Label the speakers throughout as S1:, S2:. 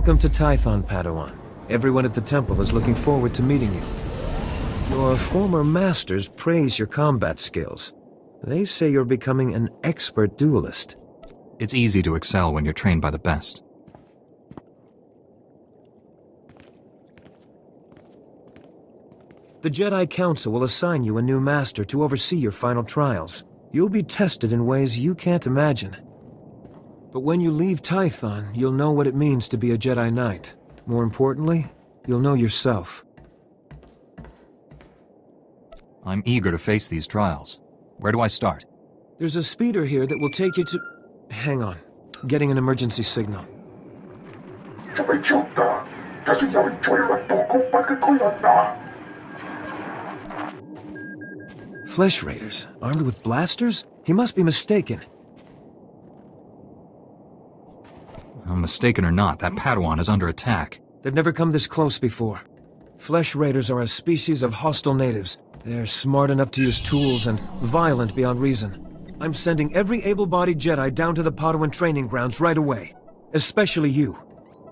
S1: Welcome to Tython, Padawan. Everyone at the temple is looking forward to meeting you. Your former masters praise your combat skills. They say you're becoming an expert duelist.
S2: It's easy to excel when you're trained by the best.
S1: The Jedi Council will assign you a new master to oversee your final trials. You'll be tested in ways you can't imagine. But when you leave Tython, you'll know what it means to be a Jedi Knight. More importantly, you'll know yourself.
S2: I'm eager to face these trials. Where do I start?
S1: There's a speeder here that will take you to... Hang on. Getting an emergency signal. Flesh Raiders, armed with blasters? He must be mistaken.
S2: Mistaken or not, that Padawan is under attack.
S1: They've never come this close before. Flesh Raiders are a species of hostile natives. They're smart enough to use tools and violent beyond reason. I'm sending every able-bodied Jedi down to the Padawan training grounds right away. Especially you.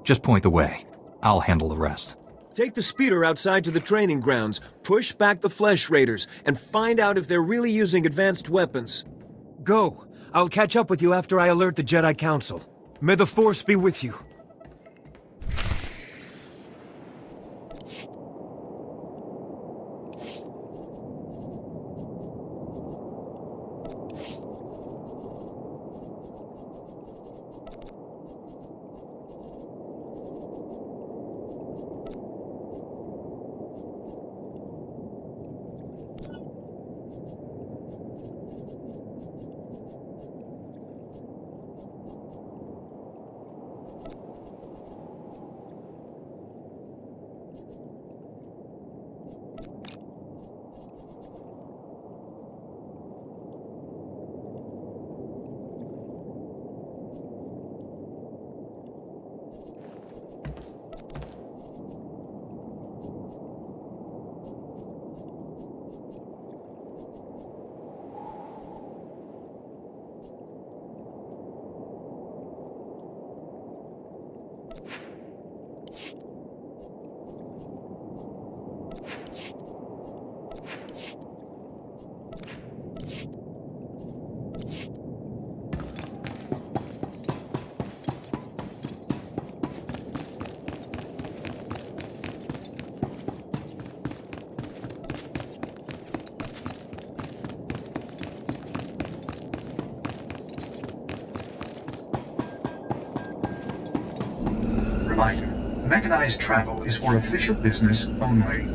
S2: Just point the way. I'll handle the rest.
S1: Take the speeder outside to the training grounds, push back the Flesh Raiders, and find out if they're really using advanced weapons. Go. I'll catch up with you after I alert the Jedi Council. May the Force be with you.
S3: Reminder, mechanized travel is for official business only.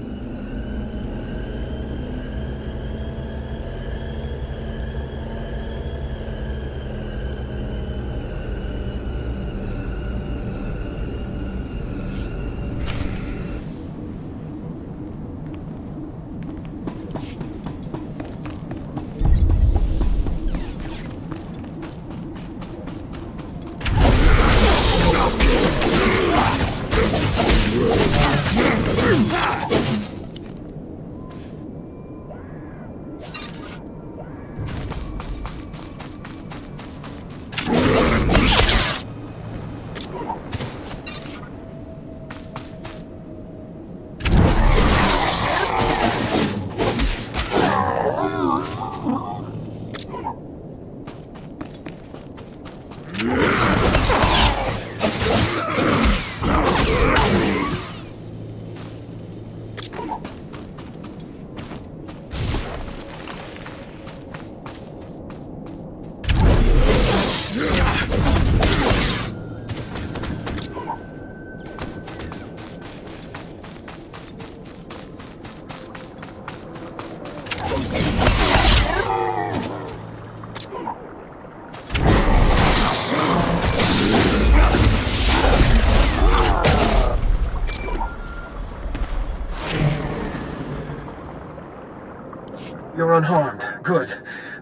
S1: You're unharmed. Good.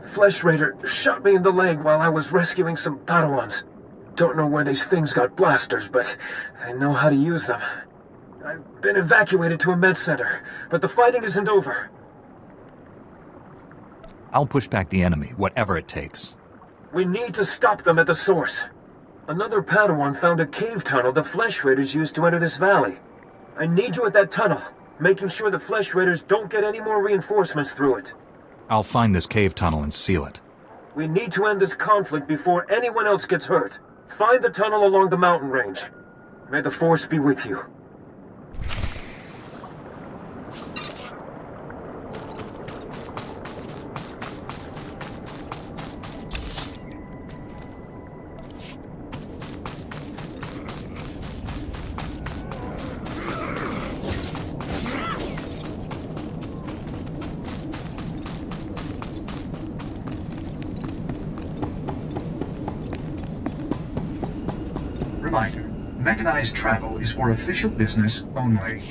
S1: Flesh Raider shot me in the leg while I was rescuing some Padawans. Don't know where these things got blasters, but I know how to use them. I've been evacuated to a med center, but the fighting isn't over.
S2: I'll push back the enemy, whatever it takes.
S1: We need to stop them at the source. Another Padawan found a cave tunnel the Flesh Raiders used to enter this valley. I need you at that tunnel, making sure the Flesh Raiders don't get any more reinforcements through it.
S2: I'll find this cave tunnel and seal it.
S1: We need to end this conflict before anyone else gets hurt. Find the tunnel along the mountain range. May the Force be with you.
S3: Reminder, mechanized travel is for official business only.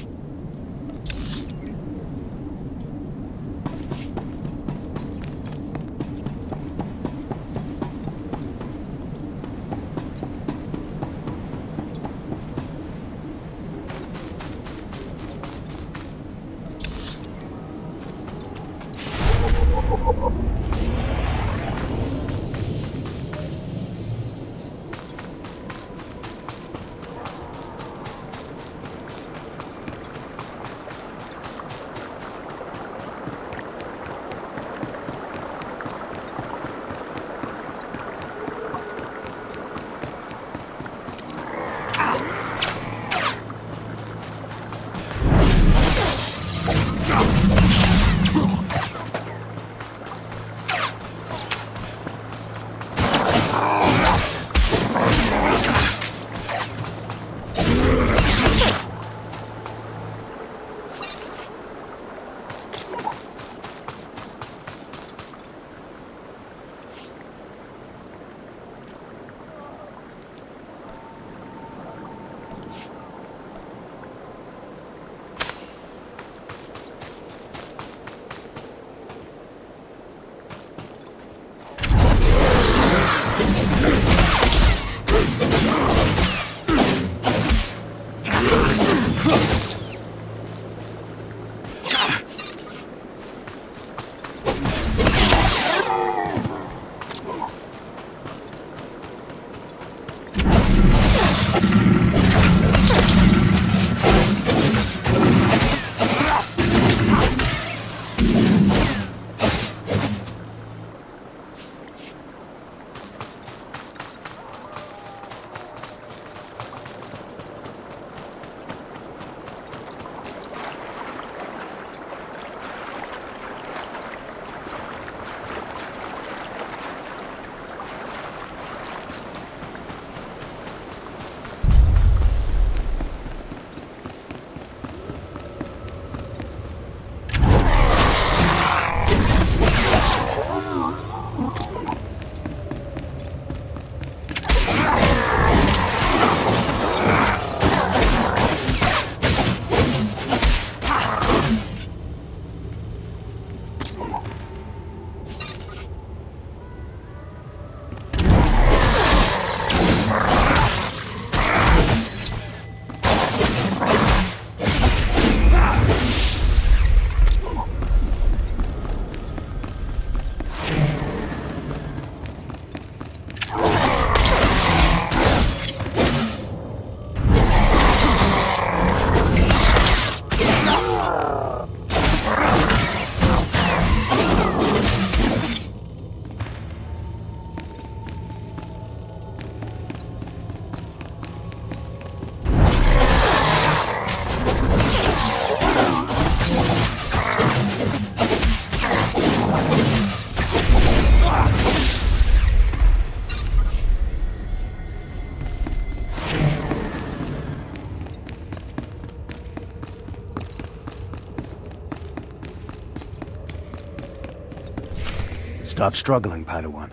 S4: Stop struggling, Padawan.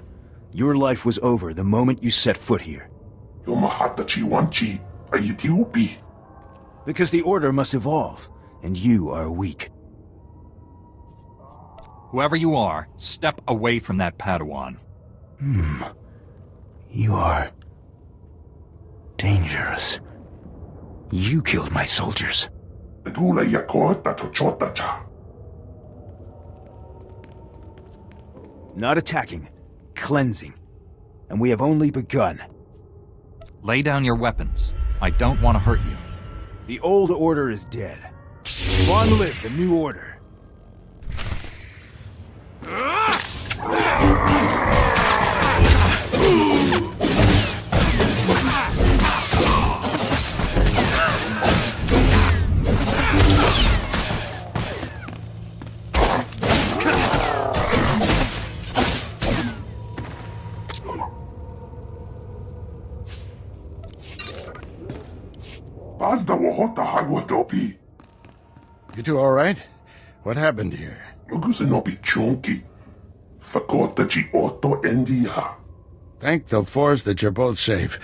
S4: Your life was over the moment you set foot here. Because the Order must evolve, and you are weak.
S2: Whoever you are, step away from that Padawan.
S4: You are... dangerous. You killed my soldiers. Not attacking, cleansing. And we have only begun.
S2: Lay down your weapons. I don't want to hurt you.
S4: The old order is dead. Long live the new order.
S5: You two all right? What happened here? Thank the Force that you're both safe.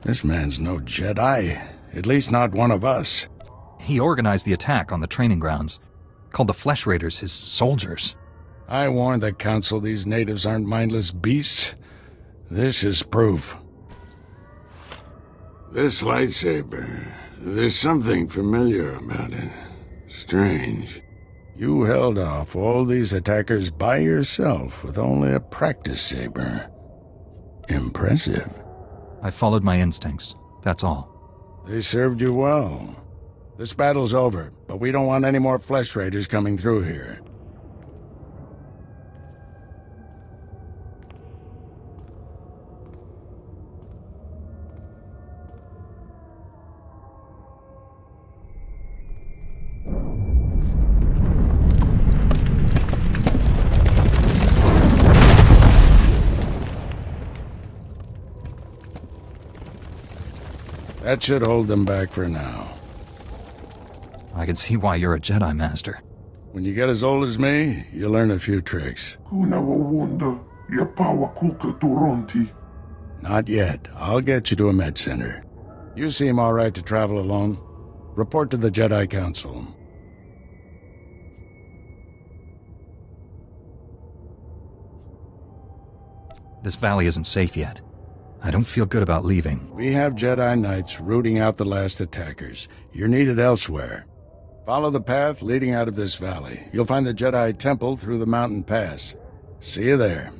S5: This man's no Jedi. At least not one of us.
S2: He organized the attack on the training grounds. Called the Flesh Raiders his soldiers.
S5: I warned the Council these natives aren't mindless beasts. This is proof. This lightsaber, there's something familiar about it. Strange. You held off all these attackers by yourself with only a practice saber. Impressive.
S2: I followed my instincts, that's all.
S5: They served you well. This battle's over, but we don't want any more Flesh Raiders coming through here. That should hold them back for now.
S2: I can see why you're a Jedi Master.
S5: When you get as old as me, you learn a few tricks. Not yet. I'll get you to a med center. You seem all right to travel alone. Report to the Jedi Council.
S2: This valley isn't safe yet. I don't feel good about leaving.
S5: We have Jedi Knights rooting out the last attackers. You're needed elsewhere. Follow the path leading out of this valley. You'll find the Jedi Temple through the mountain pass. See you there.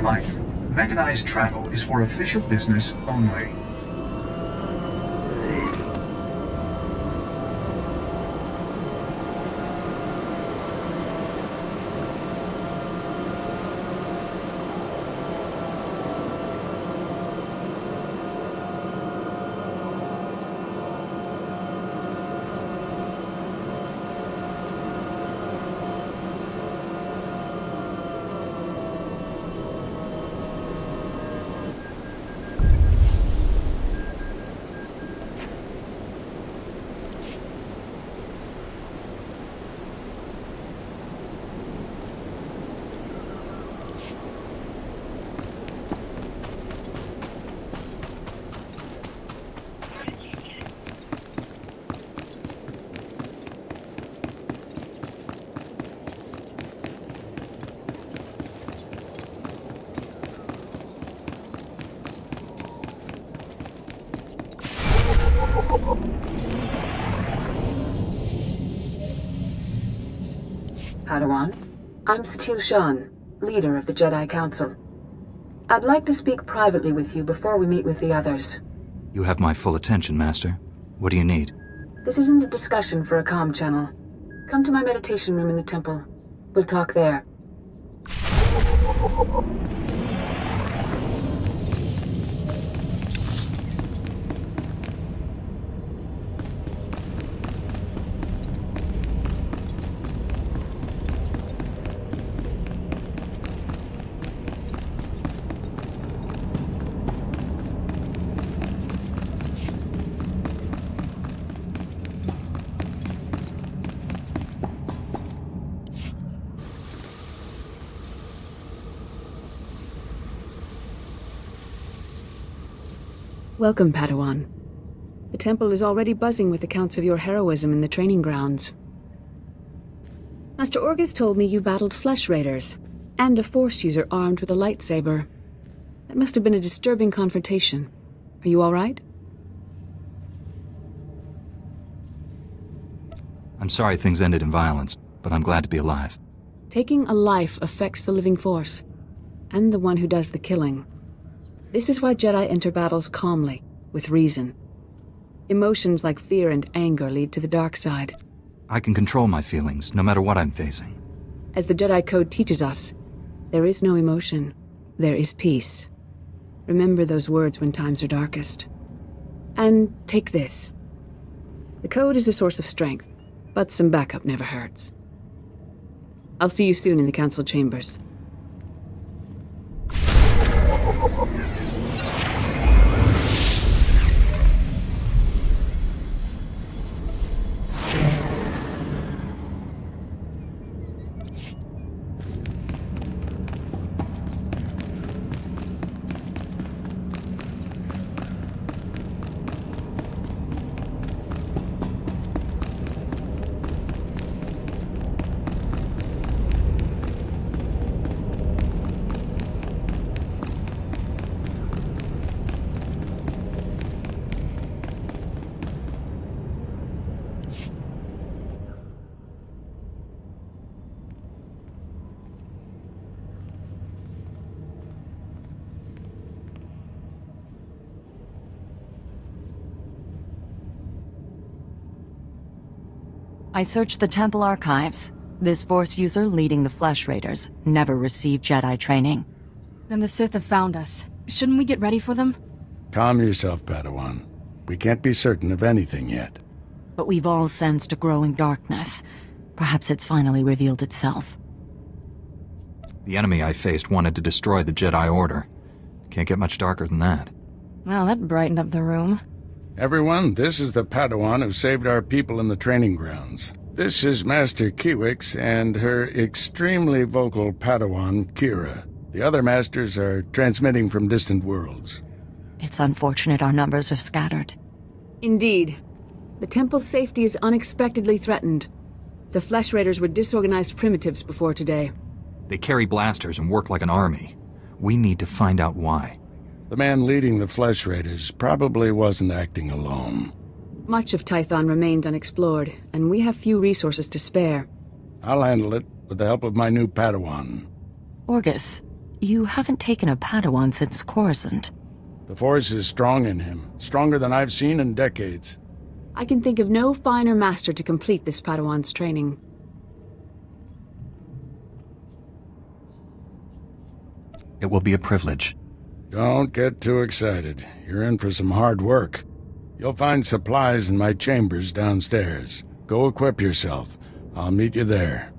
S3: Reminder, mechanized travel is for official business only.
S6: Padawan. I'm Satil Shan, leader of the Jedi Council. I'd like to speak privately with you before we meet with the others.
S2: You have my full attention, Master. What do you need?
S6: This isn't a discussion for a comm channel. Come to my meditation room in the temple. We'll talk there. Welcome, Padawan. The temple is already buzzing with accounts of your heroism in the training grounds. Master Orgus told me you battled flesh raiders, and a Force user armed with a lightsaber. That must have been a disturbing confrontation. Are you all right?
S2: I'm sorry things ended in violence, but I'm glad to be alive.
S6: Taking a life affects the living Force, and the one who does the killing. This is why Jedi enter battles calmly, with reason. Emotions like fear and anger lead to the dark side.
S2: I can control my feelings, no matter what I'm facing.
S6: As the Jedi Code teaches us, there is no emotion, there is peace. Remember those words when times are darkest. And take this. The Code is a source of strength, but some backup never hurts. I'll see you soon in the Council chambers.
S7: I searched the temple archives. This Force user leading the Flesh Raiders never received Jedi training.
S8: Then the Sith have found us. Shouldn't we get ready for them?
S5: Calm yourself, Padawan. We can't be certain of anything yet.
S7: But we've all sensed a growing darkness. Perhaps it's finally revealed itself.
S2: The enemy I faced wanted to destroy the Jedi Order. Can't get much darker than that.
S8: Well, that brightened up the room.
S5: Everyone, this is the Padawan who saved our people in the training grounds. This is Master Kiwix and her extremely vocal Padawan, Kira. The other masters are transmitting from distant worlds.
S7: It's unfortunate our numbers are scattered.
S6: Indeed. The temple's safety is unexpectedly threatened. The Flesh Raiders were disorganized primitives before today.
S2: They carry blasters and work like an army. We need to find out why.
S5: The man leading the Flesh Raiders probably wasn't acting alone.
S6: Much of Tython remains unexplored, and we have few resources to spare.
S5: I'll handle it with the help of my new Padawan.
S7: Orgus, you haven't taken a Padawan since Coruscant.
S5: The Force is strong in him, stronger than I've seen in decades.
S6: I can think of no finer master to complete this Padawan's training.
S2: It will be a privilege.
S5: Don't get too excited. You're in for some hard work. You'll find supplies in my chambers downstairs. Go equip yourself. I'll meet you there.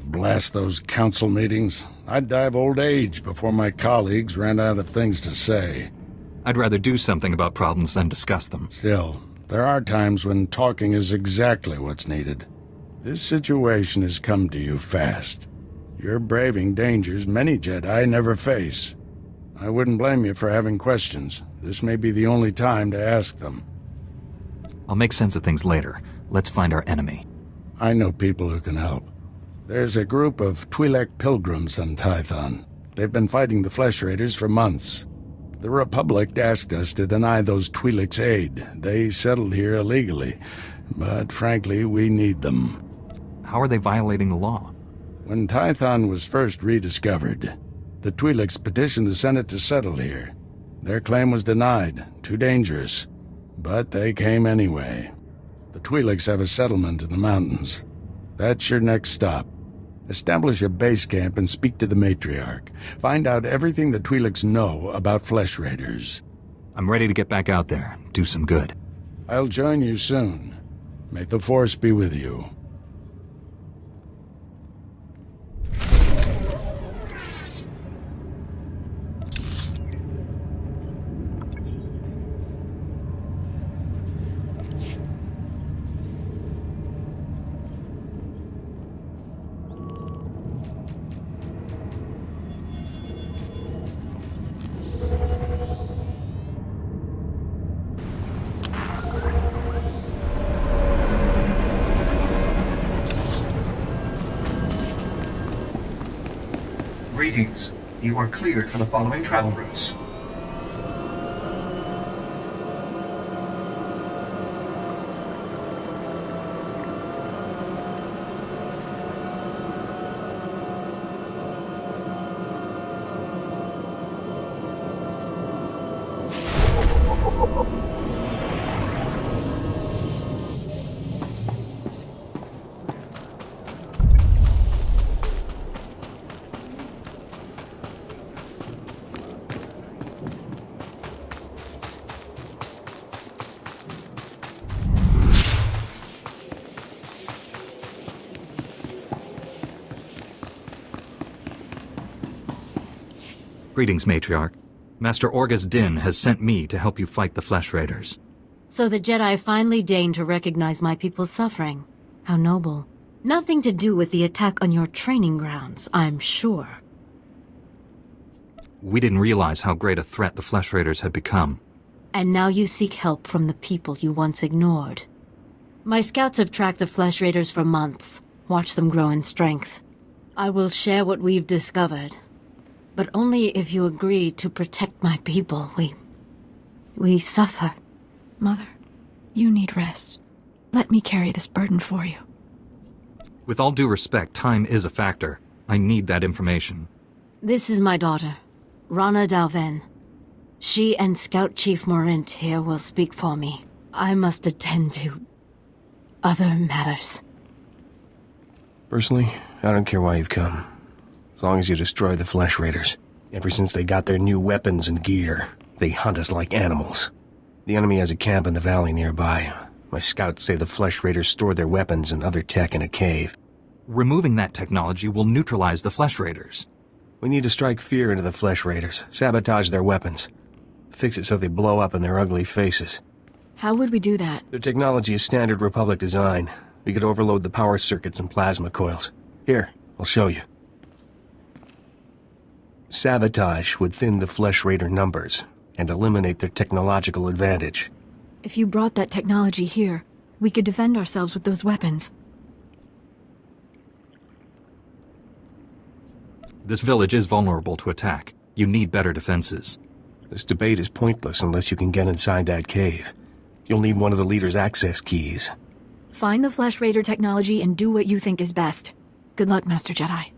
S5: Blast those council meetings. I'd die of old age before my colleagues ran out of things to say.
S2: I'd rather do something about problems than discuss them.
S5: Still, there are times when talking is exactly what's needed. This situation has come to you fast. You're braving dangers many Jedi never face. I wouldn't blame you for having questions. This may be the only time to ask them.
S2: I'll make sense of things later. Let's find our enemy.
S5: I know people who can help. There's a group of Twi'lek pilgrims on Tython. They've been fighting the Flesh Raiders for months. The Republic asked us to deny those Twi'leks aid. They settled here illegally, but frankly, we need them.
S2: How are they violating the law?
S5: When Tython was first rediscovered, the Twi'leks petitioned the Senate to settle here. Their claim was denied, too dangerous, but they came anyway. The Twi'leks have a settlement in the mountains. That's your next stop. Establish a base camp and speak to the matriarch. Find out everything the Twi'leks know about Flesh Raiders.
S2: I'm ready to get back out there, do some good.
S5: I'll join you soon. May the Force be with you.
S3: Greetings. You are cleared for the following travel routes.
S2: Greetings, Matriarch. Master Orgus Din has sent me to help you fight the Flesh Raiders.
S9: So the Jedi finally deigned to recognize my people's suffering. How noble. Nothing to do with the attack on your training grounds, I'm sure.
S2: We didn't realize how great a threat the Flesh Raiders had become.
S9: And now you seek help from the people you once ignored. My scouts have tracked the Flesh Raiders for months, watched them grow in strength. I will share what we've discovered. But only if you agree to protect my people. We suffer.
S8: Mother, you need rest. Let me carry this burden for you.
S2: With all due respect, time is a factor. I need that information.
S9: This is my daughter, Rana Dalven. She and Scout Chief Morint here will speak for me. I must attend to other matters.
S10: Personally, I don't care why you've come. As long as you destroy the Flesh Raiders. Ever since they got their new weapons and gear, they hunt us like animals. The enemy has a camp in the valley nearby. My scouts say the Flesh Raiders store their weapons and other tech in a cave.
S2: Removing that technology will neutralize the Flesh Raiders.
S10: We need to strike fear into the Flesh Raiders, sabotage their weapons. Fix it so they blow up in their ugly faces.
S8: How would we do that?
S10: Their technology is standard Republic design. We could overload the power circuits and plasma coils. Here, I'll show you. Sabotage would thin the Flesh Raider numbers and eliminate their technological advantage.
S8: If you brought that technology here, we could defend ourselves with those weapons.
S2: This village is vulnerable to attack. You need better defenses.
S10: This debate is pointless unless you can get inside that cave. You'll need one of the leader's access keys.
S8: Find the Flesh Raider technology and do what you think is best. Good luck, Master Jedi.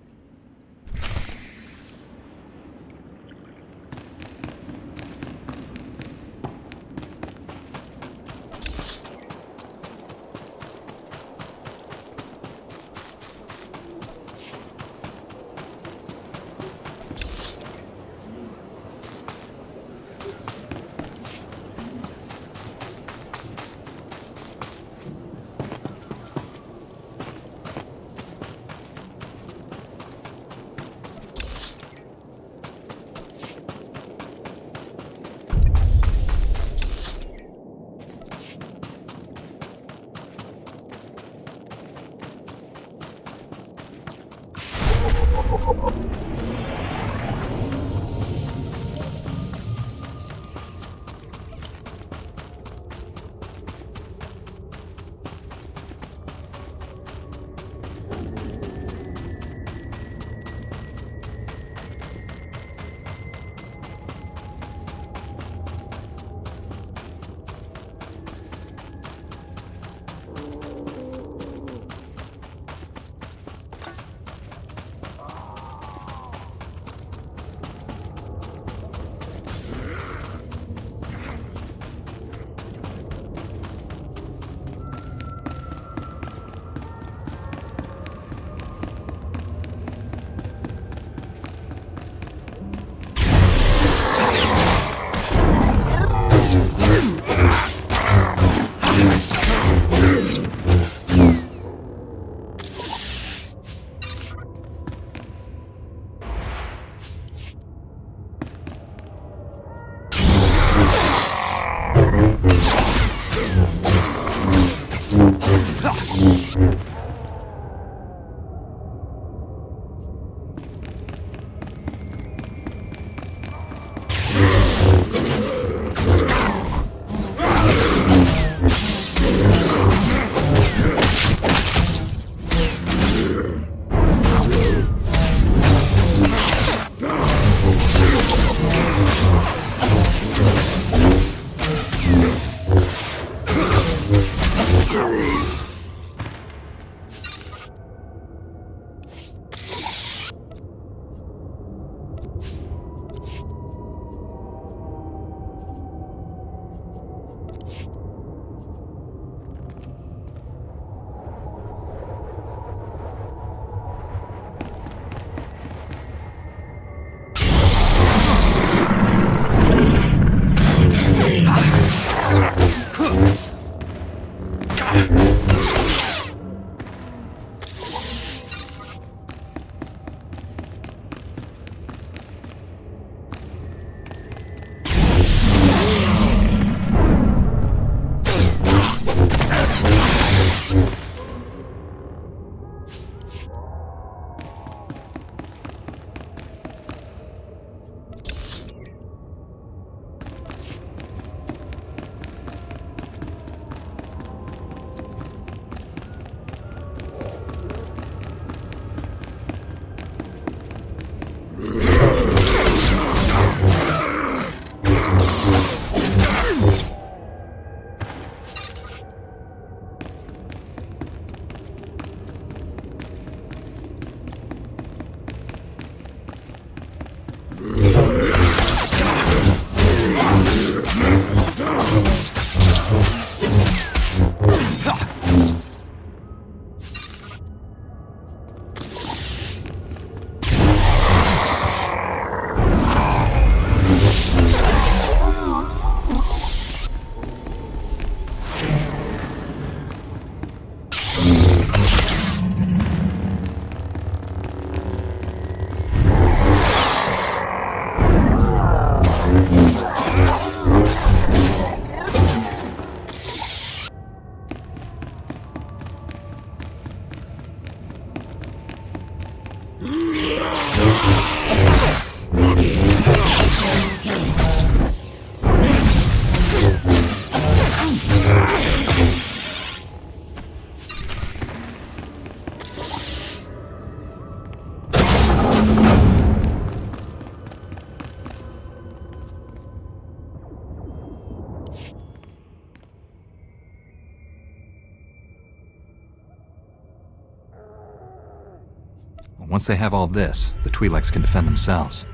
S2: Once they have all this, the Twi'leks can defend themselves.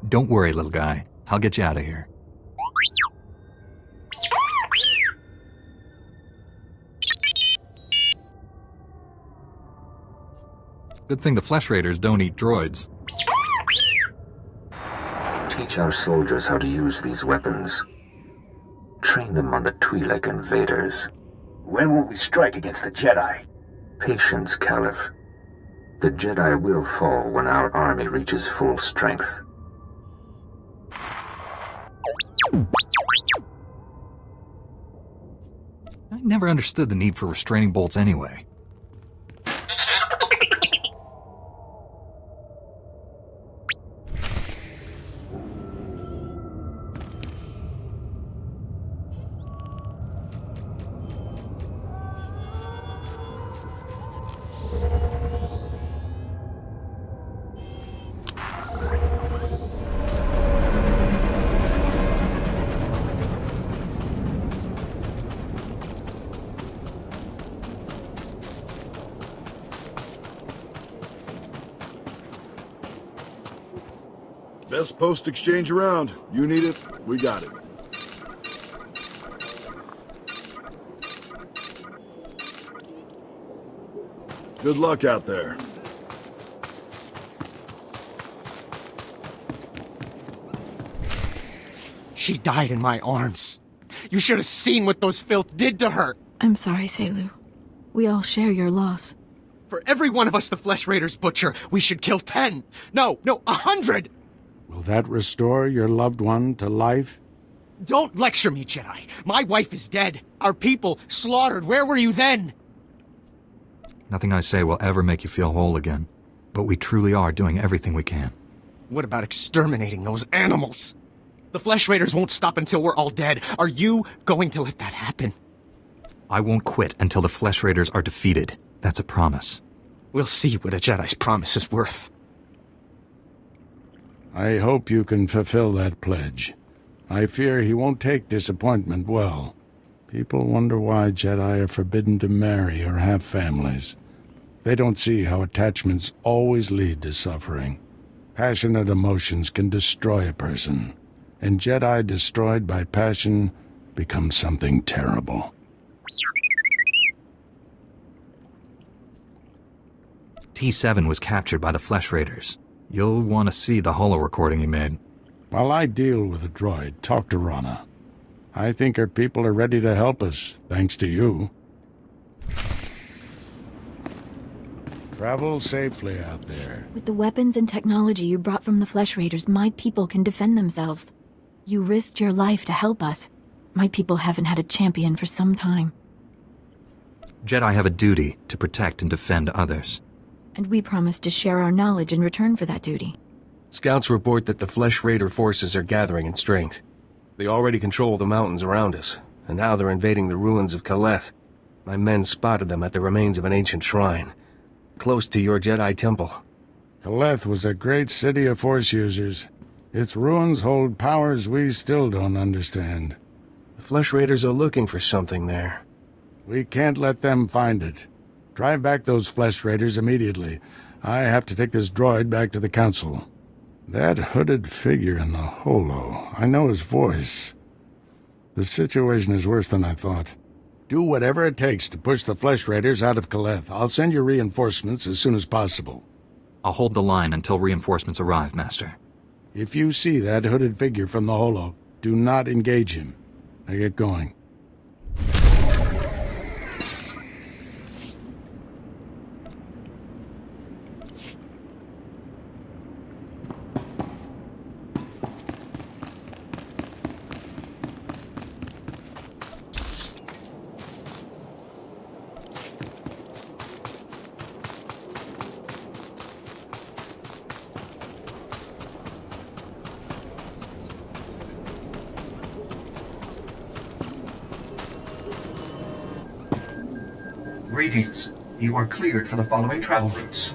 S2: Don't worry, little guy. I'll get you out of here. Good thing the Flesh Raiders don't eat droids.
S11: Teach our soldiers how to use these weapons. Train them on the Twi'lek invaders.
S4: When will we strike against the Jedi?
S11: Patience, Caliph. The Jedi will fall when our army reaches full strength.
S2: I never understood the need for restraining bolts anyway.
S12: Best post exchange around. You need it, we got it. Good luck out there.
S10: She died in my arms. You should have seen what those filth did to her.
S8: I'm sorry, Selu. We all share your loss.
S10: For every one of us the Flesh Raiders butcher, we should kill 10. No, 100!
S5: Will that restore your loved one to life?
S10: Don't lecture me, Jedi. My wife is dead. Our people slaughtered. Where were you then?
S2: Nothing I say will ever make you feel whole again. But we truly are doing everything we can.
S10: What about exterminating those animals? The Flesh Raiders won't stop until we're all dead. Are you going to let that happen?
S2: I won't quit until the Flesh Raiders are defeated. That's a promise.
S10: We'll see what a Jedi's promise is worth.
S5: I hope you can fulfill that pledge. I fear he won't take disappointment well. People wonder why Jedi are forbidden to marry or have families. They don't see how attachments always lead to suffering. Passionate emotions can destroy a person, and Jedi destroyed by passion become something terrible.
S2: T7 was captured by the Flesh Raiders. You'll want to see the holo recording he made.
S5: While I deal with the droid, talk to Rana. I think our people are ready to help us, thanks to you. Travel safely out there.
S8: With the weapons and technology you brought from the Flesh Raiders, my people can defend themselves. You risked your life to help us. My people haven't had a champion for some time.
S2: Jedi have a duty to protect and defend others.
S8: And we promised to share our knowledge in return for that duty.
S10: Scouts report that the Flesh Raider forces are gathering in strength. They already control the mountains around us, and now they're invading the ruins of Kaleth. My men spotted them at the remains of an ancient shrine, close to your Jedi temple.
S5: Kaleth was a great city of Force users. Its ruins hold powers we still don't understand.
S10: The Flesh Raiders are looking for something there.
S5: We can't let them find it. Drive back those Flesh Raiders immediately. I have to take this droid back to the Council. That hooded figure in the holo, I know his voice. The situation is worse than I thought. Do whatever it takes to push the Flesh Raiders out of Kaleth. I'll send you reinforcements as soon as possible.
S2: I'll hold the line until reinforcements arrive, Master.
S5: If you see that hooded figure from the holo, do not engage him. Now get going.
S3: Greetings. You are cleared for the following travel routes.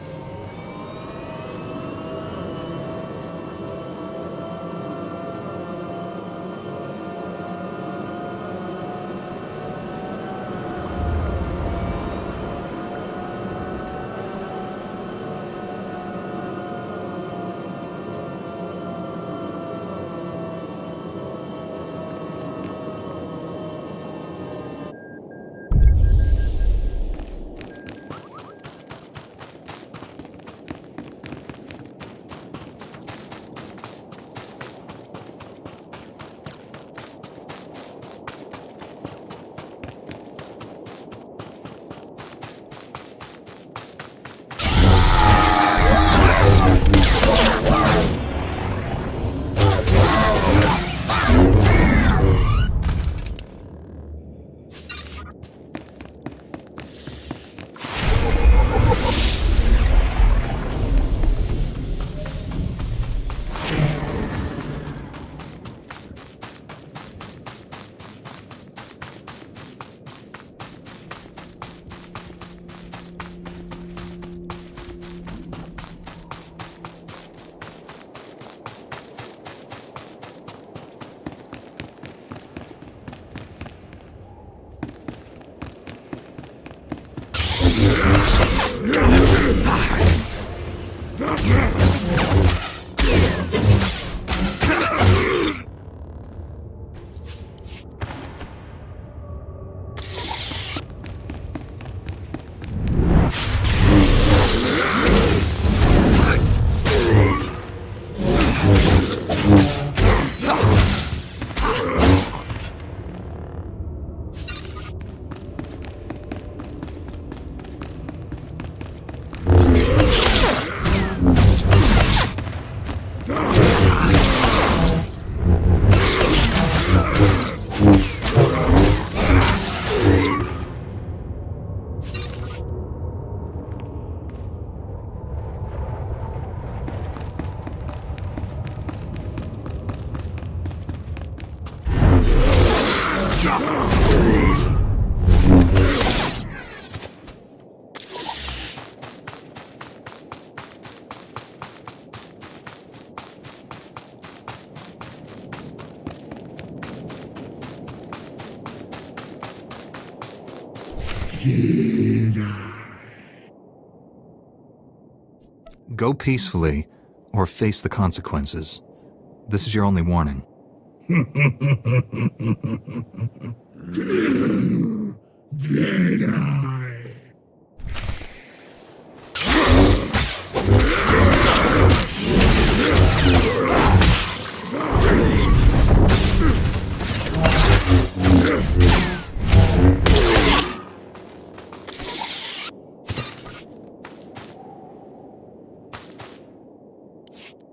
S2: Go peacefully, or face the consequences. This is your only warning.
S5: Jedi.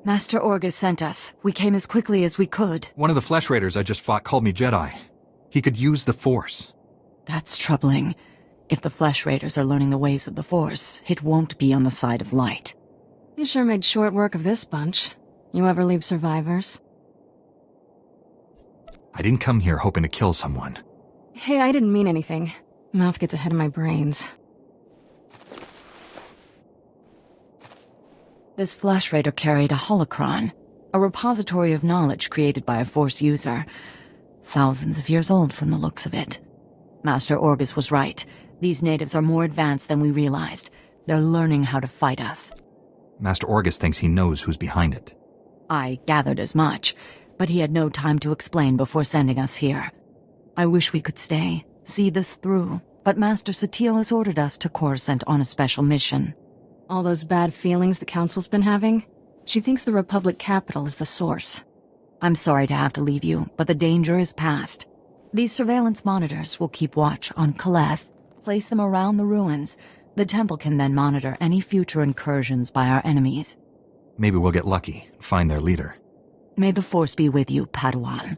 S7: Master Orgus sent us. We came as quickly as we could.
S2: One of the Flesh Raiders I just fought called me Jedi. He could use the Force.
S7: That's troubling. If the Flesh Raiders are learning the ways of the Force, it won't be on the side of light.
S13: You sure made short work of this bunch. You ever leave survivors?
S2: I didn't come here hoping to kill someone.
S13: Hey, I didn't mean anything. Mouth gets ahead of my brains.
S7: This Flesh Raider carried a holocron, a repository of knowledge created by a Force user. Thousands of years old from the looks of it. Master Orgus was right. These natives are more advanced than we realized. They're learning how to fight us.
S2: Master Orgus thinks he knows who's behind it.
S7: I gathered as much, but he had no time to explain before sending us here. I wish we could stay, see this through, but Master Satil has ordered us to Coruscant on a special mission.
S13: All those bad feelings the Council's been having? She thinks the Republic capital is the source.
S7: I'm sorry to have to leave you, but the danger is past. These surveillance monitors will keep watch on Kaleth, place them around the ruins. The temple can then monitor any future incursions by our enemies.
S2: Maybe we'll get lucky, find their leader.
S7: May the Force be with you, Padawan.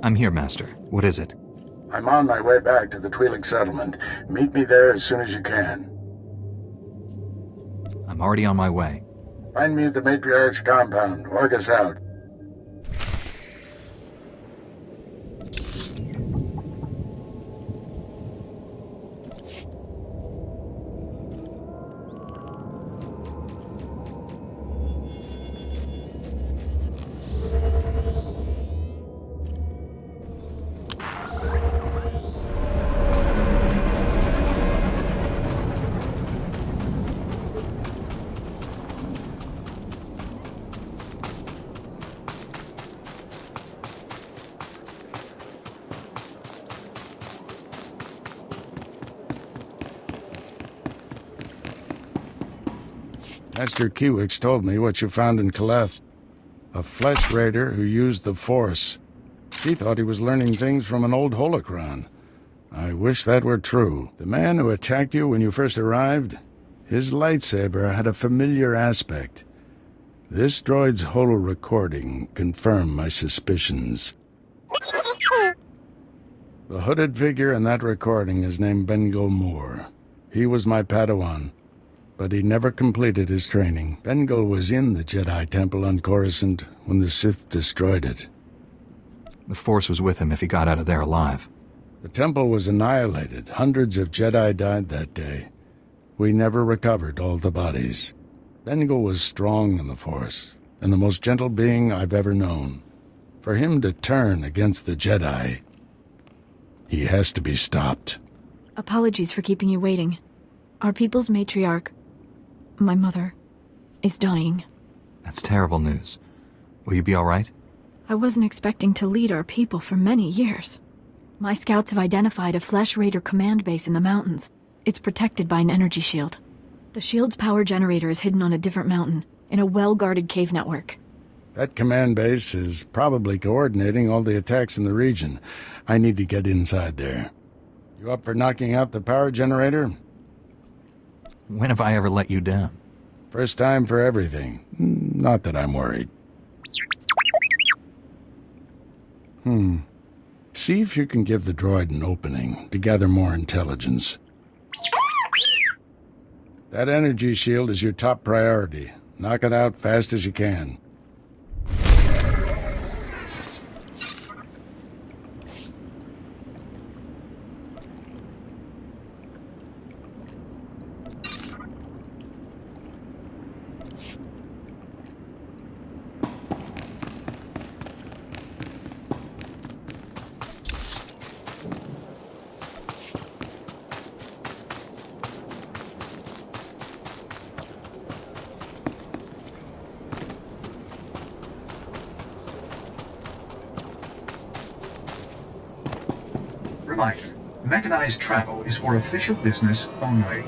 S2: I'm here, Master. What is it?
S5: I'm on my way back to the Twi'lek settlement. Meet me there as soon as you can.
S2: I'm already on my way.
S5: Find me at the Matriarch's compound. Walk us out. Master Kiwix told me what you found in Caleth. A flesh raider who used the Force. He thought he was learning things from an old holocron. I wish that were true. The man who attacked you when you first arrived, his lightsaber had a familiar aspect. This droid's holo recording confirmed my suspicions. The hooded figure in that recording is named Bengo Moore. He was my Padawan, but he never completed his training. Bengal was in the Jedi Temple on Coruscant when the Sith destroyed it.
S2: The Force was with him if he got out of there alive.
S5: The temple was annihilated. Hundreds of Jedi died that day. We never recovered all the bodies. Bengal was strong in the Force, and the most gentle being I've ever known. For him to turn against the Jedi, he has to be stopped.
S8: Apologies for keeping you waiting. Our people's matriarch, my mother, is dying.
S2: That's terrible news. Will you be all right?
S8: I wasn't expecting to lead our people for many years. My scouts have identified a Flesh Raider command base in the mountains. It's protected by an energy shield. The shield's power generator is hidden on a different mountain, in a well-guarded cave network.
S5: That command base is probably coordinating all the attacks in the region. I need to get inside there. You up for knocking out the power generator?
S2: When have I ever let you down?
S5: First time for everything. Not that I'm worried. See if you can give the droid an opening to gather more intelligence. That energy shield is your top priority. Knock it out fast as you can.
S3: Reminder, mechanized travel is for official business only.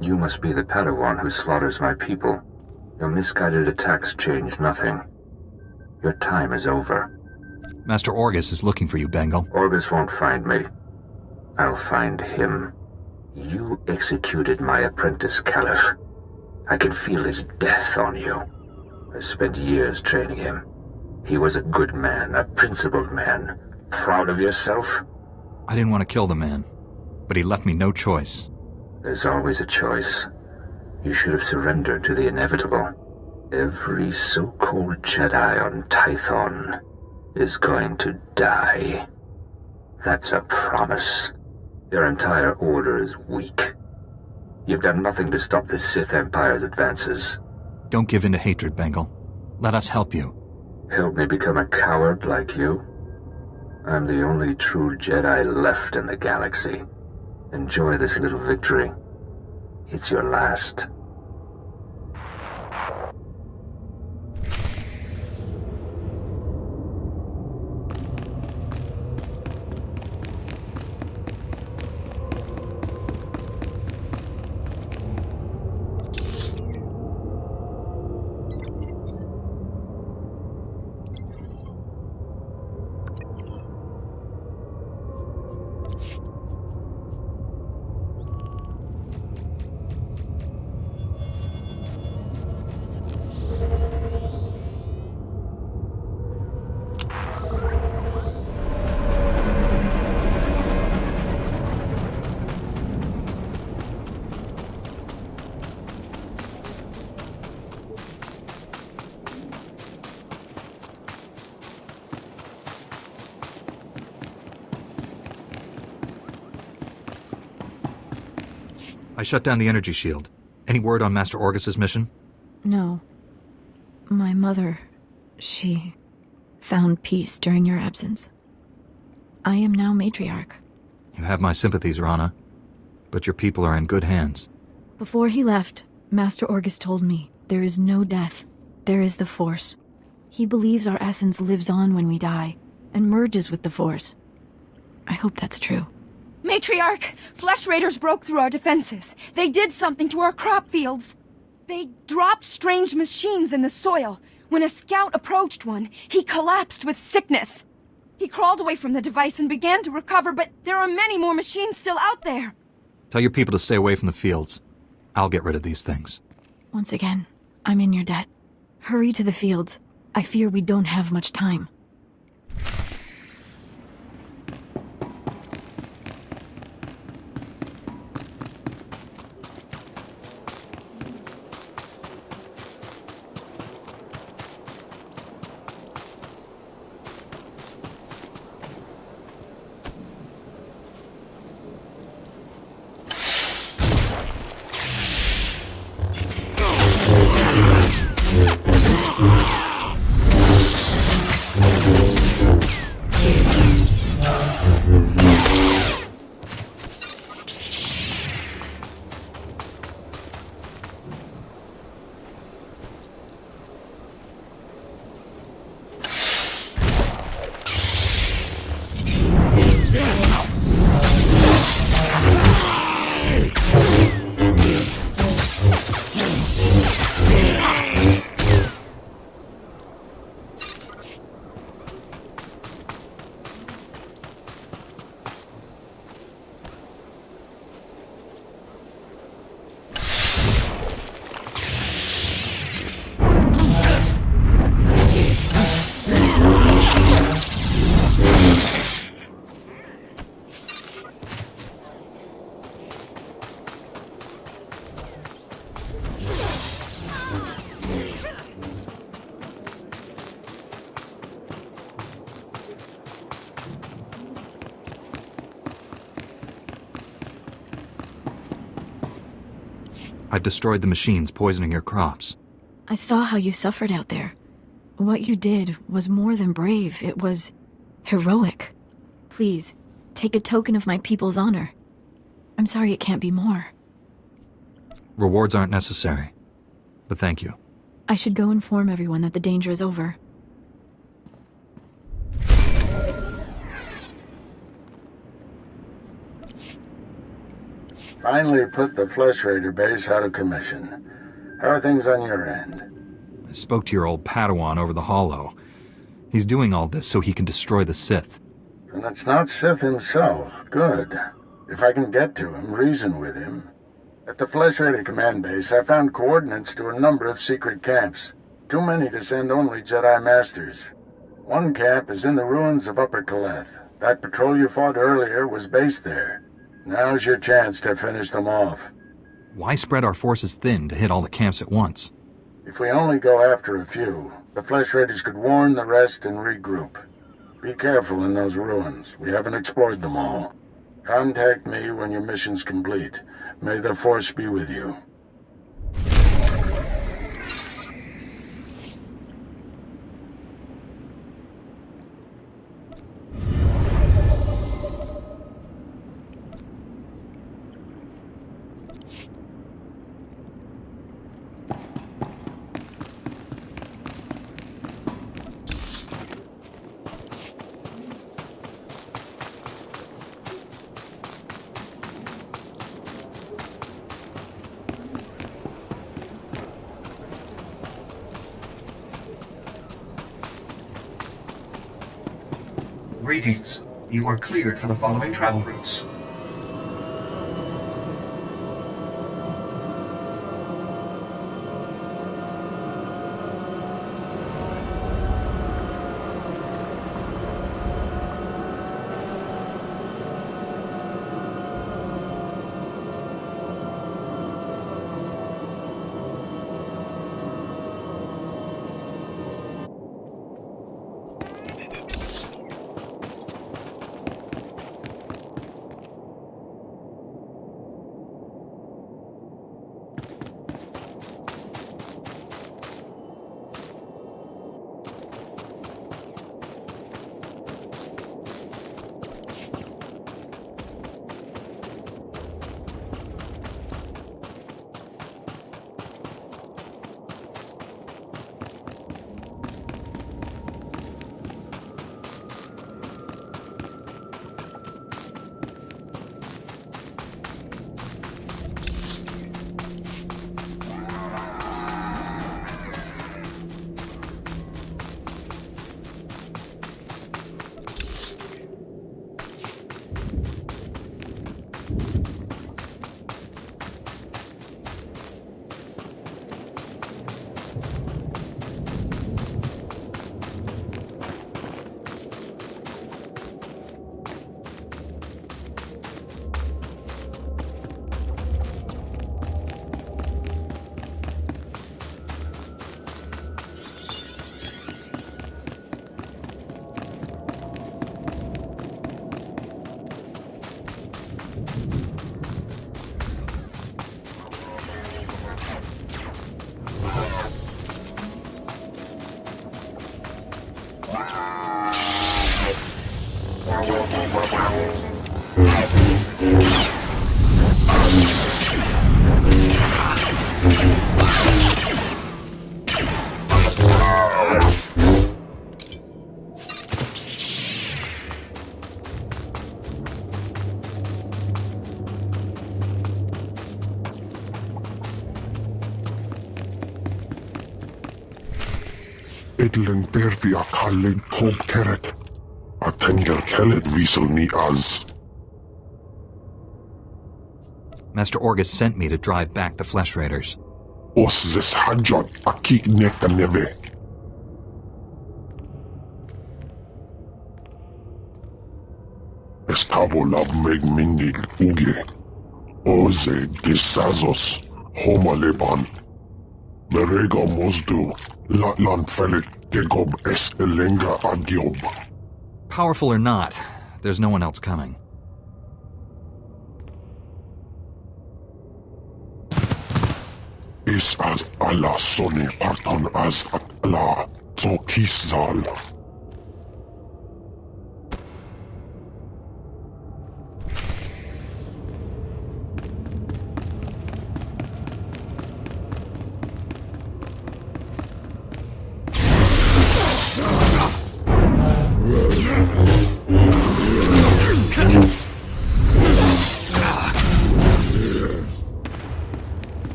S11: You must be the Padawan who slaughters my people. Your misguided attacks change nothing. Your time is over.
S2: Master Orgus is looking for you, Bengal.
S11: Orgus won't find me. I'll find him. You executed my apprentice, Caliph. I can feel his death on you. I spent years training him. He was a good man, a principled man. Proud of yourself?
S2: I didn't want to kill the man, but he left me no choice.
S11: There's always a choice. You should have surrendered to the inevitable. Every so-called Jedi on Tython is going to die. That's a promise. Your entire order is weak. You've done nothing to stop the Sith Empire's advances.
S2: Don't give in to hatred, Bengal. Let us help you.
S11: Help me become a coward like you? I'm the only true Jedi left in the galaxy. Enjoy this little victory. It's your last.
S2: I shut down the energy shield. Any word on Master Orgus's mission?
S8: No. My mother, she found peace during your absence. I am now matriarch.
S2: You have my sympathies, Rana, but your people are in good hands.
S8: Before he left, Master Orgus told me, there is no death. There is the Force. He believes our essence lives on when we die, and merges with the Force. I hope that's true.
S14: Matriarch! Flesh Raiders broke through our defenses. They did something to our crop fields. They dropped strange machines in the soil. When a scout approached one, he collapsed with sickness. He crawled away from the device and began to recover, but there are many more machines still out there.
S2: Tell your people to stay away from the fields. I'll get rid of these things.
S8: Once again, I'm in your debt. Hurry to the fields. I fear we don't have much time.
S2: I've destroyed the machines poisoning your crops.
S8: I saw how you suffered out there. What you did was more than brave. It was heroic. Please, take a token of my people's honor. I'm sorry it can't be more.
S2: Rewards aren't necessary, but thank you.
S8: I should go inform everyone that the danger is over.
S5: Finally put the Flesh Raider base out of commission. How are things on your end?
S2: I spoke to your old Padawan over the Hollow. He's doing all this so he can destroy the Sith.
S5: And it's not Sith himself. Good. If I can get to him, reason with him. At the Flesh Raider command base, I found coordinates to a number of secret camps. Too many to send only Jedi Masters. One camp is in the ruins of Upper Kaleth. That patrol you fought earlier was based there. Now's your chance to finish them off.
S2: Why spread our forces thin to hit all the camps at once?
S5: If we only go after a few, the Flesh Raiders could warn the rest and regroup. Be careful in those ruins. We haven't explored them all. Contact me when your mission's complete. May the Force be with you.
S3: Greetings. You are cleared for the following travel routes.
S15: edlen verfi a kallig tob keret. A tenger kellet wiesel ni az.
S2: Master Orgus sent me to drive back the Flesh Raiders.
S15: Os zes hajjot a kik nekta neve. Estavo lab meg mindig uge. Oze gisazos homa leban. Merega mosdu latlan felit gegob es elenga agiob.
S2: Powerful or not, there's no one else coming.
S15: Is as Allah soni parton as Allah zokizal.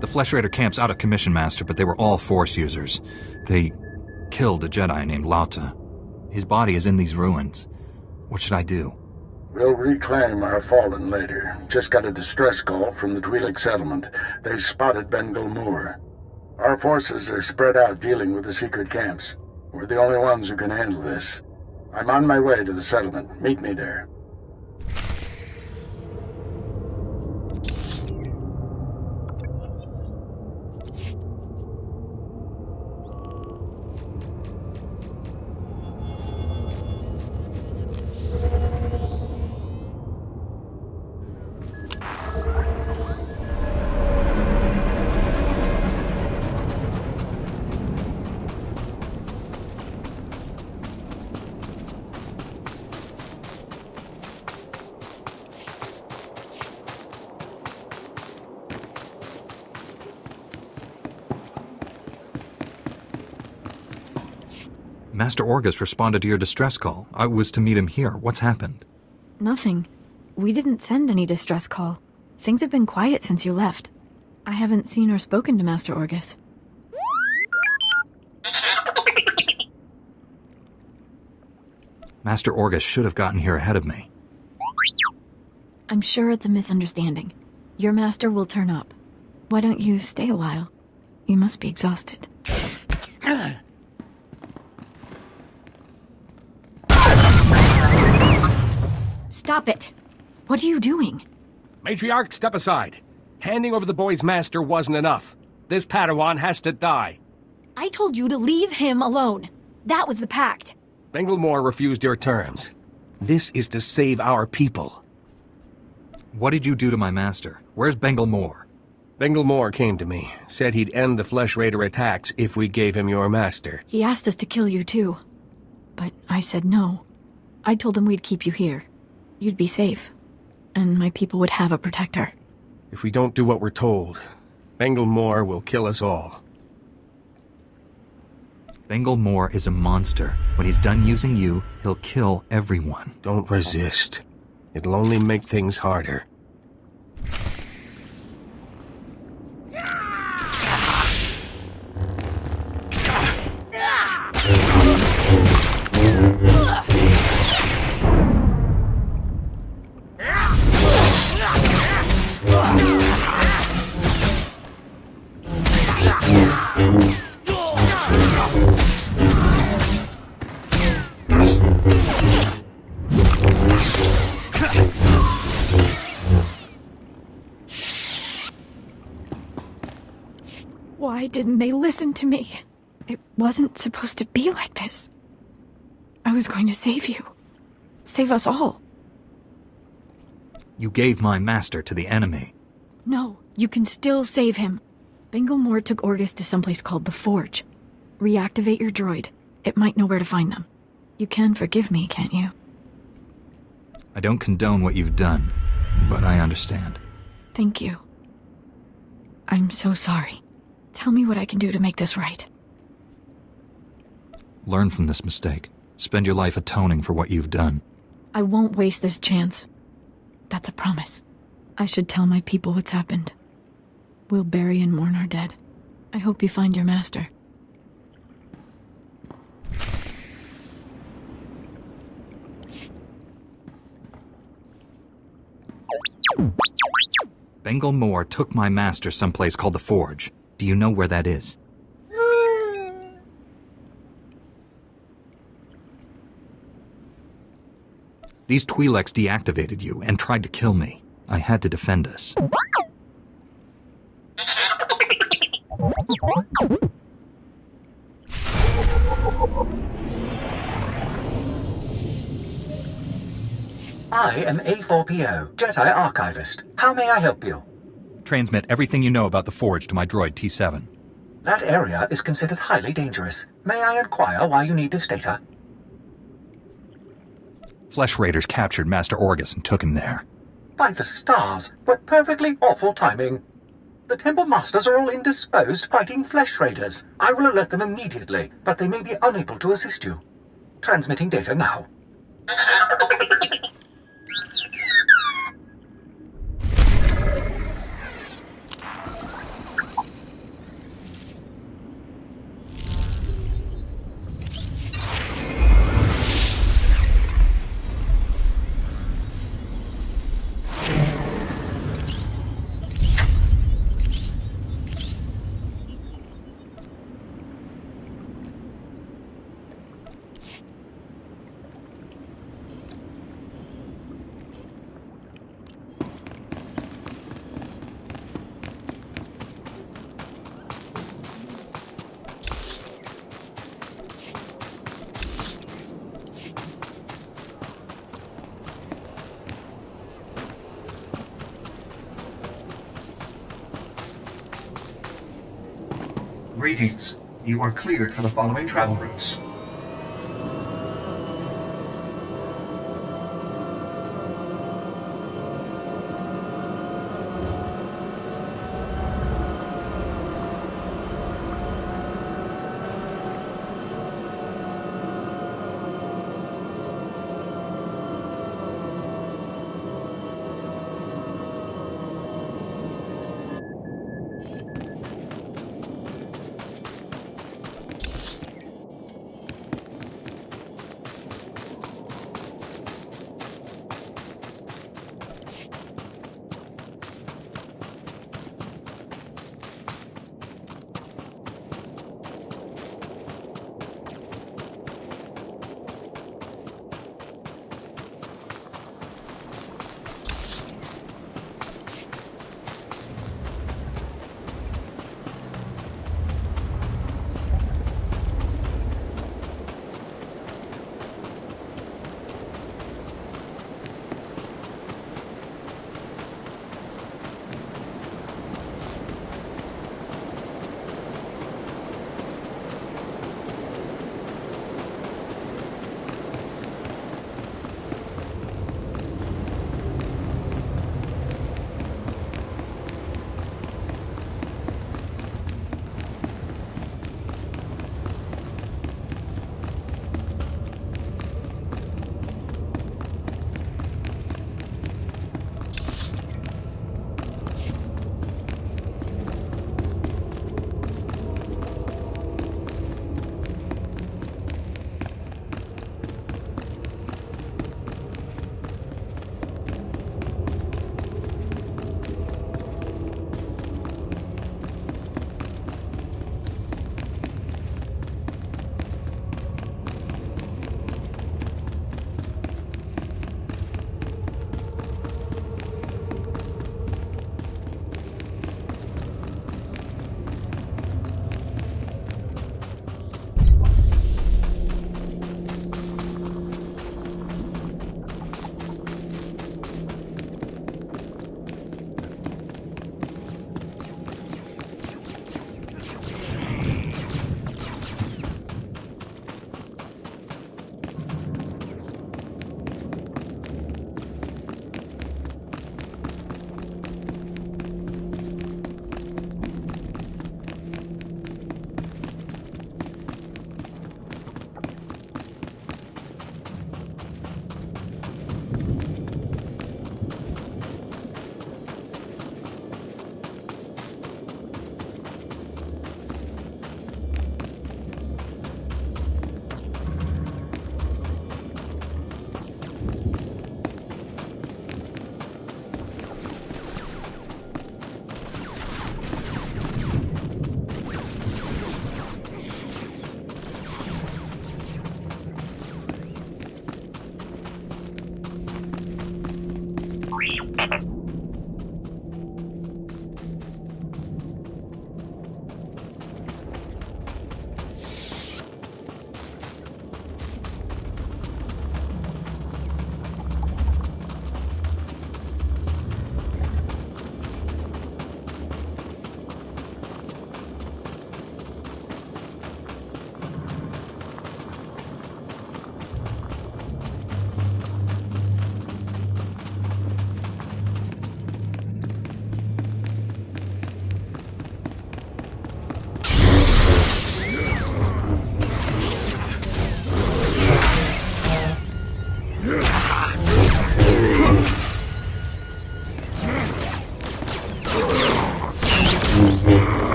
S2: The Flesh Raider camp's out of commission, Master, but they were all Force users. They killed a Jedi named Lauta. His body is in these ruins. What should I do?
S5: We'll reclaim our fallen later. Just got a distress call from the Twi'lek settlement. They spotted Bengal Moor. Our forces are spread out dealing with the secret camps. We're the only ones who can handle this. I'm on my way to the settlement. Meet me there.
S2: Master Orgus responded to your distress call. I was to meet him here. What's happened?
S8: Nothing. We didn't send any distress call. Things have been quiet since you left. I haven't seen or spoken to Master Orgus.
S2: Master Orgus should have gotten here ahead of me.
S8: I'm sure it's a misunderstanding. Your master will turn up. Why don't you stay a while? You must be exhausted. Stop it! What are you doing?
S10: Matriarch, step aside. Handing over the boy's master wasn't enough. This Padawan has to die.
S14: I told you to leave him alone. That was the pact.
S10: Bengal Moor refused your terms. This is to save our people.
S2: What did you do to my master? Where's Bengal Moor?
S10: Bengal Moor came to me, said he'd end the Flesh Raider attacks if we gave him your master.
S8: He asked us to kill you too. But I said no. I told him we'd keep you here. You'd be safe. And my people would have a protector.
S10: If we don't do what we're told, Bengal Moor will kill us all.
S2: Bengal Moor is a monster. When he's done using you, he'll kill everyone.
S10: Don't resist. It'll only make things harder.
S8: Why didn't they listen to me? It wasn't supposed to be like this. I was going to save you. Save us all.
S2: You gave my master to the enemy.
S8: No, you can still save him. Bengal Moore took Orgus to someplace called the Forge. Reactivate your droid. It might know where to find them. You can forgive me, can't you?
S2: I don't condone what you've done, but I understand.
S8: Thank you. I'm so sorry. Tell me what I can do to make this right.
S2: Learn from this mistake. Spend your life atoning for what you've done.
S8: I won't waste this chance. That's a promise. I should tell my people what's happened. We'll bury and mourn our dead. I hope you find your master.
S2: Bengal Moore took my master someplace called the Forge. Do you know where that is? These Twi'leks deactivated you and tried to kill me. I had to defend us.
S16: I am A4PO, Jedi Archivist. How may I help you?
S2: Transmit everything you know about the Forge to my droid T7.
S16: That area is considered highly dangerous. May I inquire why you need this data?
S2: Flesh Raiders captured Master Orgus and took him there.
S16: By the stars, what perfectly awful timing. The Temple Masters are all indisposed fighting Flesh Raiders. I will alert them immediately, but they may be unable to assist you. Transmitting data now.
S3: Greetings. You are cleared for the following travel routes.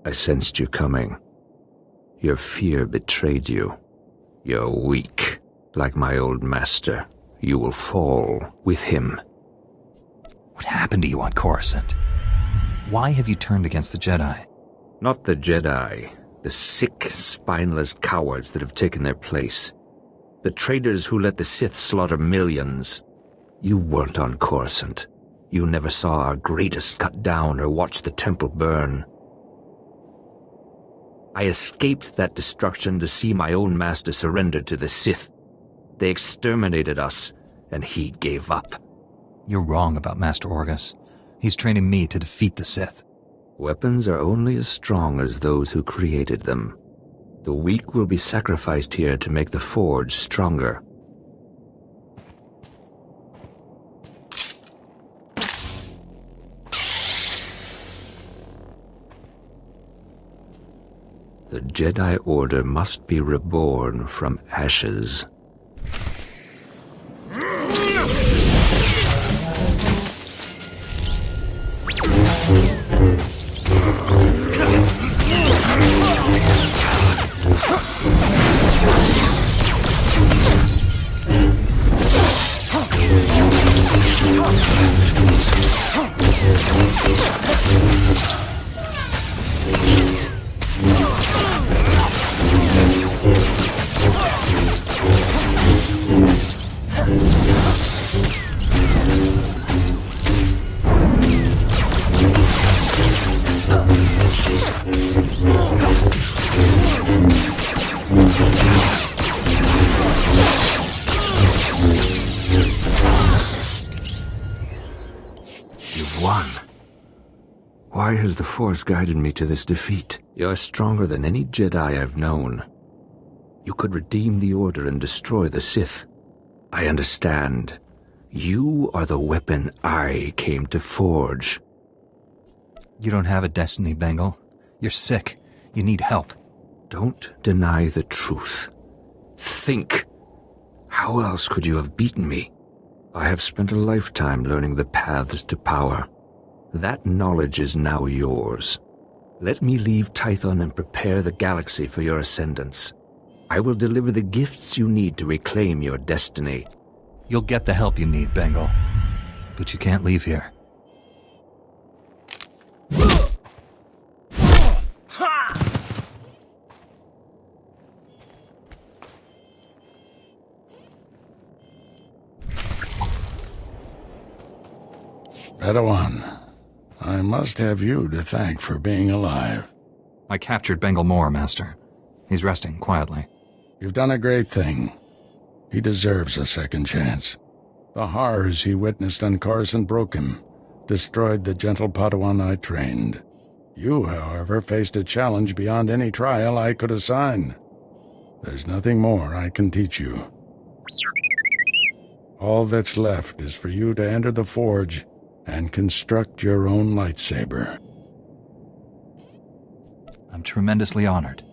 S11: I sensed you coming. Your fear betrayed you. You're weak. Like my old master, you will fall with him.
S2: What happened to you on Coruscant? Why have you turned against the Jedi?
S11: Not the Jedi. The sick, spineless cowards that have taken their place. The traitors who let the Sith slaughter millions. You weren't on Coruscant. You never saw our greatest cut down or watched the temple burn. I escaped that destruction to see my own master surrender to the Sith. They exterminated us, and he gave up.
S2: You're wrong about Master Orgus. He's training me to defeat the Sith.
S11: Weapons are only as strong as those who created them. The weak will be sacrificed here to make the Forge stronger. The Jedi Order must be reborn from ashes. You've won. Why has the Force guided me to this defeat? You're stronger than any Jedi I've known. You could redeem the Order and destroy the Sith. I understand. You are the weapon I came to forge.
S2: You don't have a destiny, Bengal. You're sick. You need help.
S11: Don't deny the truth. Think. How else could you have beaten me? I have spent a lifetime learning the paths to power. That knowledge is now yours. Let me leave Tython and prepare the galaxy for your ascendance. I will deliver the gifts you need to reclaim your destiny.
S2: You'll get the help you need, Bengal. But you can't leave here.
S5: Padawan, I must have you to thank for being alive.
S2: I captured Bengal Moore, Master. He's resting quietly.
S5: You've done a great thing. He deserves a second chance. The horrors he witnessed on Coruscant broke him, destroyed the gentle Padawan I trained. You, however, faced a challenge beyond any trial I could assign. There's nothing more I can teach you. All that's left is for you to enter the Forge and construct your own lightsaber.
S2: I'm tremendously honored.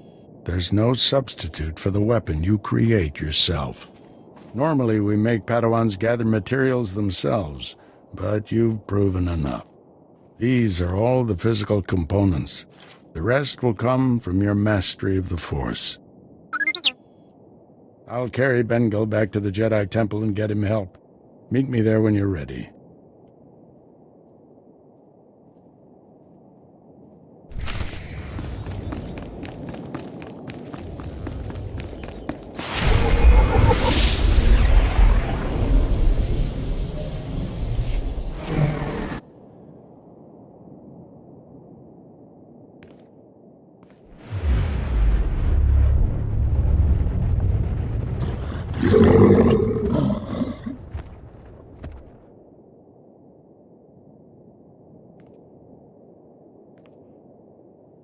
S5: There's no substitute for the weapon you create yourself. Normally, we make Padawans gather materials themselves, but you've proven enough. These are all the physical components. The rest will come from your mastery of the Force. I'll carry Bengal back to the Jedi Temple and get him help. Meet me there when you're ready.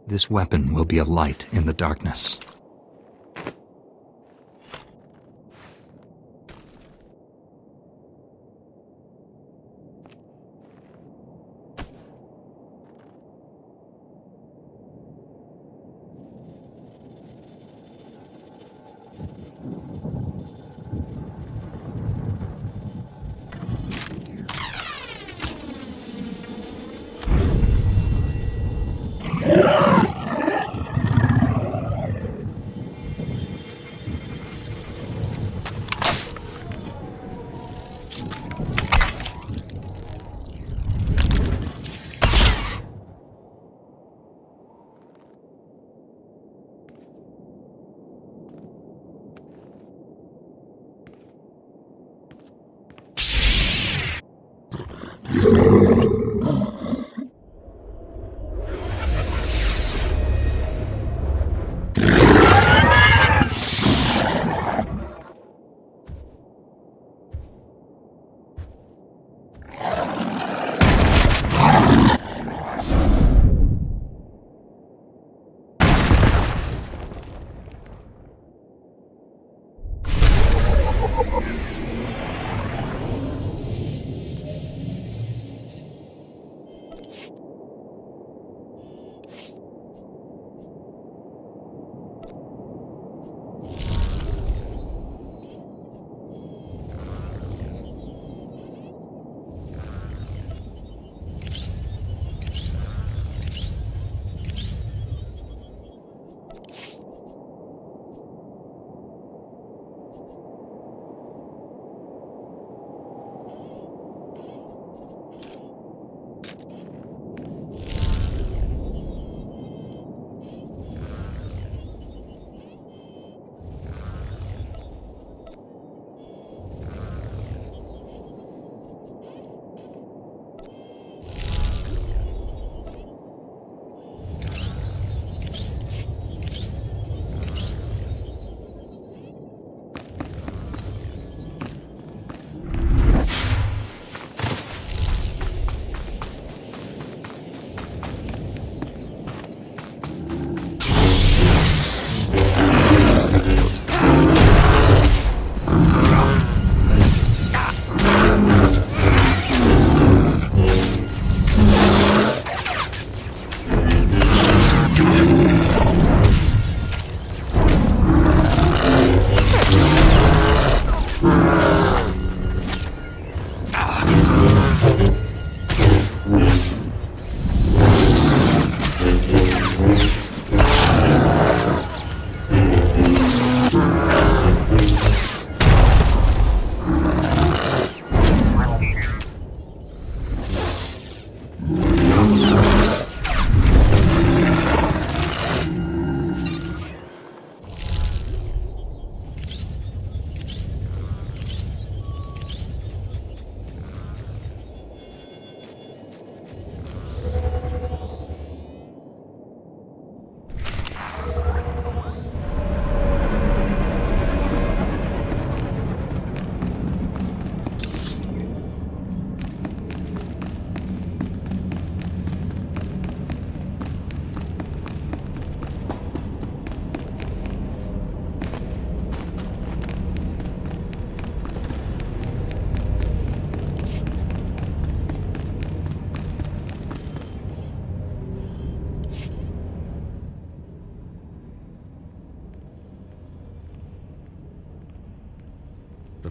S2: This weapon will be a light in the darkness.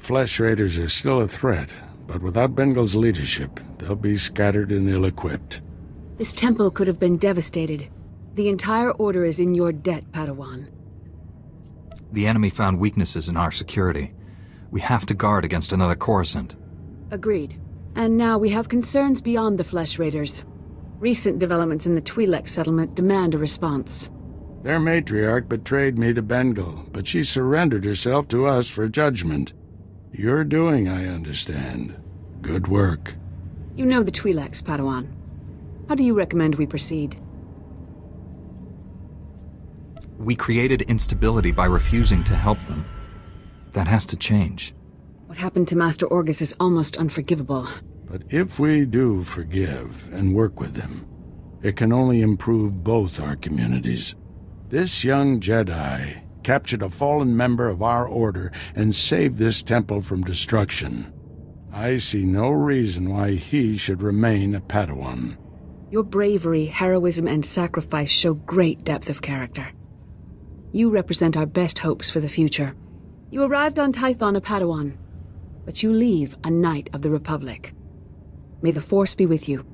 S5: Flesh Raiders are still a threat, but without Bengal's leadership, they'll be scattered and ill-equipped.
S6: This temple could have been devastated. The entire Order is in your debt, Padawan.
S2: The enemy found weaknesses in our security. We have to guard against another Coruscant.
S6: Agreed. And now we have concerns beyond the Flesh Raiders. Recent developments in the Twi'lek settlement demand a response.
S5: Their matriarch betrayed me to Bengal, but she surrendered herself to us for judgment. You're doing, I understand. Good work.
S6: You know the Twi'leks, Padawan. How do you recommend we proceed?
S2: We created instability by refusing to help them. That has to change.
S6: What happened to Master Orgus is almost unforgivable.
S5: But if we do forgive and work with them, it can only improve both our communities. This young Jedi captured a fallen member of our Order and saved this temple from destruction. I see no reason why he should remain a Padawan.
S6: Your bravery, heroism, and sacrifice show great depth of character. You represent our best hopes for the future. You arrived on Tython a Padawan, but you leave a Knight of the Republic. May the Force be with you.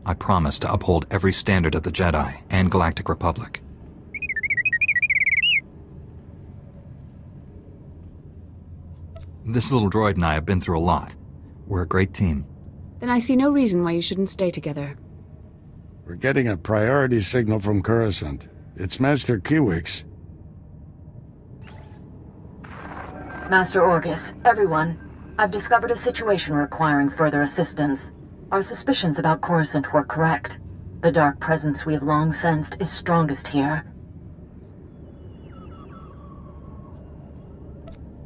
S2: I promise to uphold every standard of the Jedi and Galactic Republic. This little droid and I have been through a lot. We're a great team.
S6: Then I see no reason why you shouldn't stay together.
S5: We're getting a priority signal from Coruscant. It's Master Kiwix.
S7: Master Orgus, everyone. I've discovered a situation requiring further assistance. Our suspicions about Coruscant were correct. The dark presence we have long sensed is strongest here.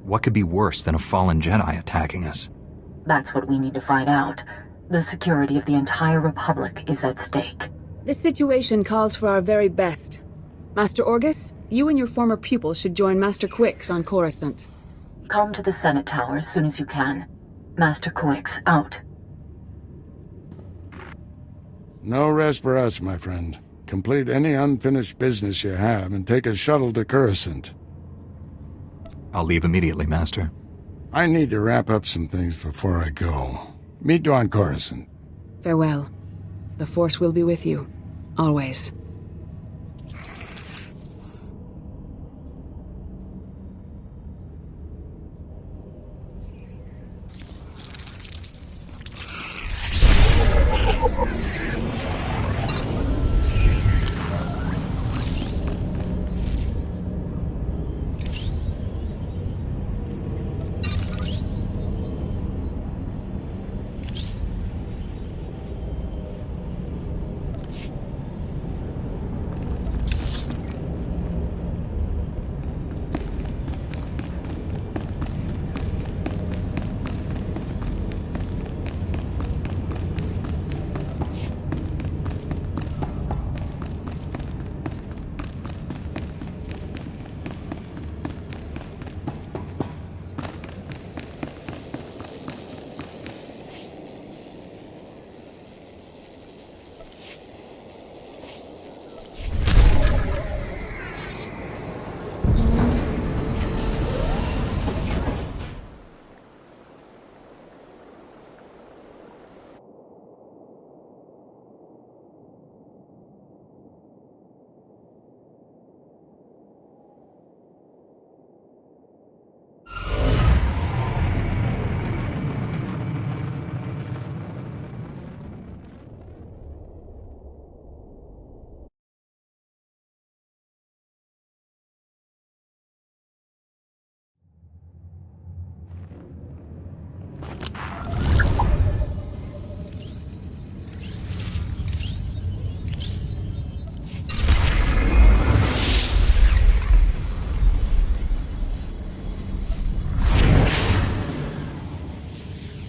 S2: What could be worse than a fallen Jedi attacking us?
S7: That's what we need to find out. The security of the entire Republic is at stake.
S6: This situation calls for our very best. Master Orgus, you and your former pupil should join Master Quix on Coruscant.
S7: Come to the Senate Tower as soon as you can. Master Quix, out.
S5: No rest for us, my friend. Complete any unfinished business you have and take a shuttle to Coruscant.
S2: I'll leave immediately, Master.
S5: I need to wrap up some things before I go. Meet you on Coruscant.
S6: Farewell. The Force will be with you. Always.